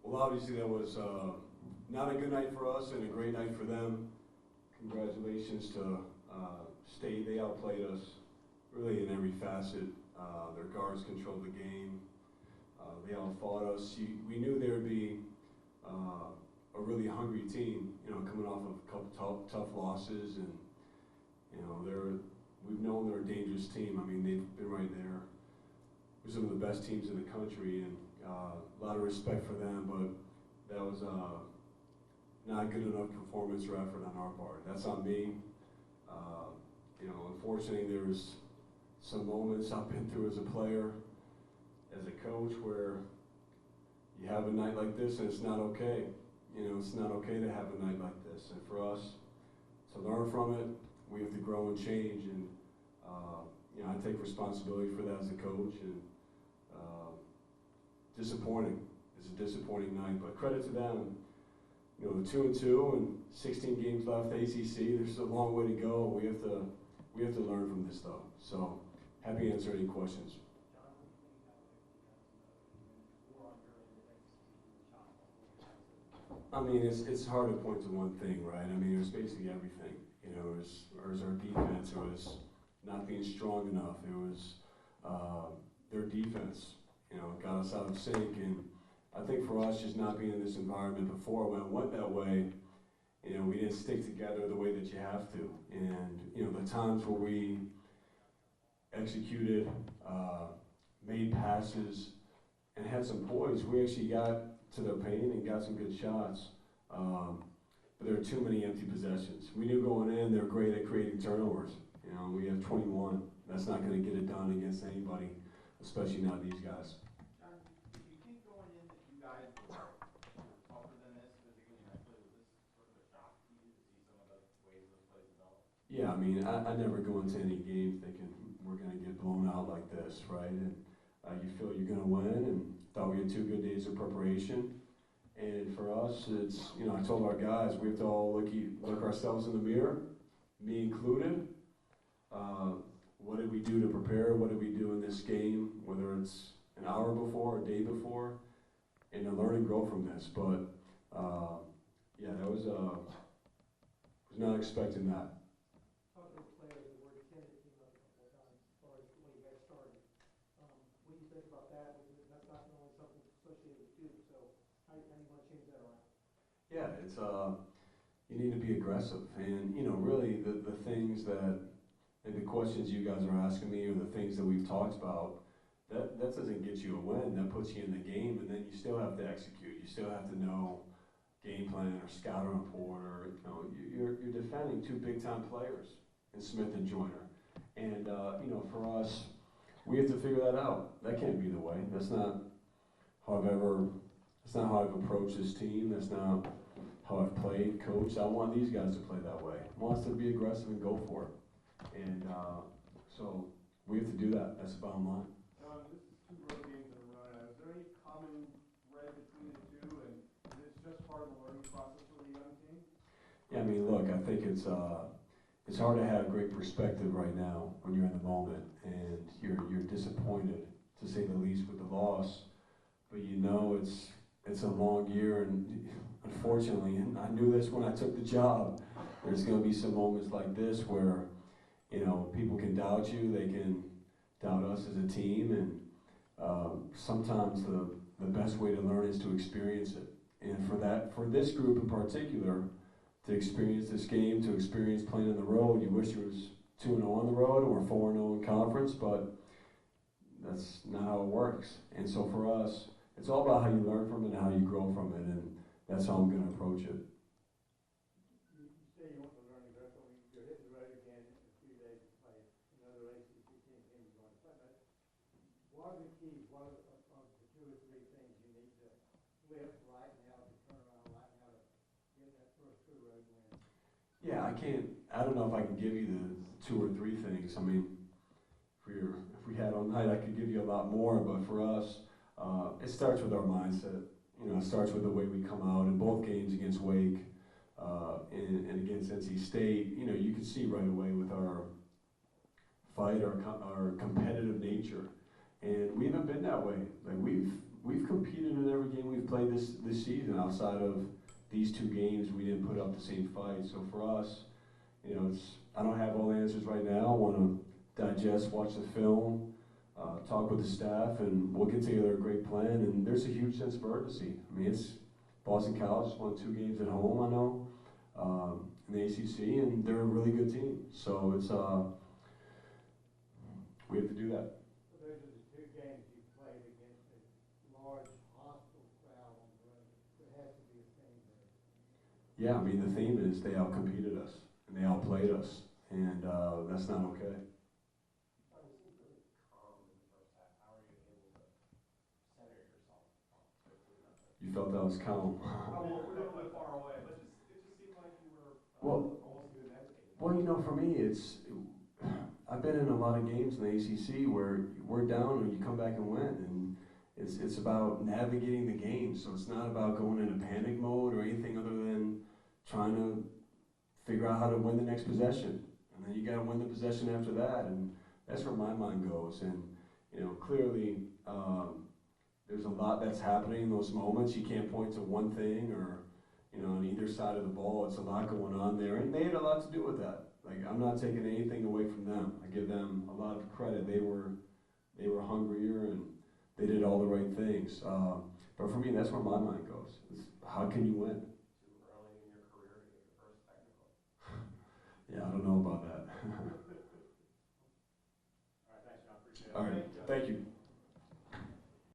Well, obviously that was not a good night for us and a great night for them. Congratulations to State. They outplayed us really in every facet. Their guards controlled the game. They outfought us. We knew there would be a really hungry team, coming off of a couple tough losses, and we've known they're a dangerous team. I mean, they've been right there with some of the best teams in the country, and a lot of respect for them, but that was not a good enough performance or effort on our part. That's on me. Unfortunately, there was some moments I've been through as a player, as a coach, where you have a night like this and it's not okay. It's not okay to have a night like this. And for us to learn from it, we have to grow and change. And I take responsibility for that as a coach. And disappointing. It's a disappointing night, but credit to them. The 2-2 and 16 games left ACC. There's a long way to go. We have to learn from this though. So happy to answer any questions. I mean, it's hard to point to one thing, right? I mean, it was basically everything. It was our defense. It was not being strong enough. It was their defense. Got us out of sync. And I think for us, just not being in this environment before, when it went that way, we didn't stick together the way that you have to. And the times where we executed, made passes, and had some poise, we actually got to their paint and got some good shots. But there were too many empty possessions. We knew going in they were great at creating turnovers. We have 21. That's not going to get it done against anybody, especially not these guys. John, did you think going in that you guys were tougher than this, particularly in that play? Was this sort of a shock to you to see some of the ways those plays develop? Yeah, I mean, I never go into any game thinking we're going to get blown out like this, right? And you feel you're going to win, and thought we had 2 good days of preparation. And for us, it's, I told our guys, we have to all look ourselves in the mirror, me included. What did we do to prepare? What did we do in this game, whether it's an hour before, a day before, and to learn and grow from this. But, yeah, that was not expecting that. Talking to players that were attended came up a couple of times as far as when you guys started. What do you think about that? That's not only something associated with Duke, so how do you want to change that around? Yeah, it's you need to be aggressive, and really the things that, and the questions you guys are asking me, or the things that we've talked about, that doesn't get you a win. That puts you in the game, and then you still have to execute. You still have to know game plan or scouting report, or you're defending 2 big-time players in Smith and Joyner, and for us, we have to figure that out. That can't be the way. That's not how I've approached this team. That's not how I've played, coached. I want these guys to play that way. I want us to be aggressive and go for it. And so we have to do that. That's the bottom line. This is 2 road games in a row now. Is there any common thread between the 2, and is this just part of the learning process for the young team? Yeah, I mean, look, I think it's hard to have great perspective right now when you're in the moment, and you're disappointed, to say the least, with the loss. But it's a long year, and unfortunately, and I knew this when I took the job, there's going to be some moments like this where people can doubt you, they can doubt us as a team, and sometimes the best way to learn is to experience it. And for this group in particular, to experience this game, to experience playing on the road, you wish it was 2-0 on the road or 4-0 in conference, but that's not how it works. And so for us, it's all about how you learn from it and how you grow from it, and that's how I'm going to approach it. You say you want to learn aggressively. You're hitting the road again in 3 days to play another ACC team you're going to play. What are the keys? What are the 2 or 3 things you need to lift right now to turn around right now to get that first true road win? Yeah, I don't know if I can give you the 2 or 3 things. I mean, if we had all night, I could give you a lot more, but for us, it starts with our mindset. It starts with the way we come out in both games against Wake and against NC State. You can see right away with our fight, our competitive nature, and we haven't been that way. Like we've competed in every game we've played this season. Outside of these 2 games, we didn't put up the same fight. So for us, you know, I don't have all the answers right now. I want to digest, watch the film, talk with the staff, and we'll get together a great plan. And there's a huge sense of urgency. I mean, it's Boston College just won 2 games at home, I know, in the ACC, and they're a really good team. So it's we have to do that. So those are the 2 games you played against a large hostile crowd on the road. There has to be a theme there. Yeah, I mean, the theme is they outcompeted us, and they outplayed us, and that's not okay. You seem really calm in the first half. How are you able to center yourself quickly enough? You felt that was calm. Well, we were a little bit far away, but it just seemed like you were Well- almost doing everything. Well, you know, for me, I've been in a lot of games in the ACC where we're down and you come back and win, and it's about navigating the game. So it's not about going in a panic mode or anything other than trying to figure out how to win the next possession, and then you got to win the possession after that, and that's where my mind goes. And you know, clearly, there's a lot that's happening in those moments. You can't point to one thing, or you know, on either side of the ball, it's a lot going on there, and they had a lot to do with that. Like, I'm not taking anything away from them. I give them a lot of credit. They were hungrier, and they did all the right things. But for me, that's where my mind goes. It's, how can you win? Too early in your career to get your first technical. Yeah, I don't know about that.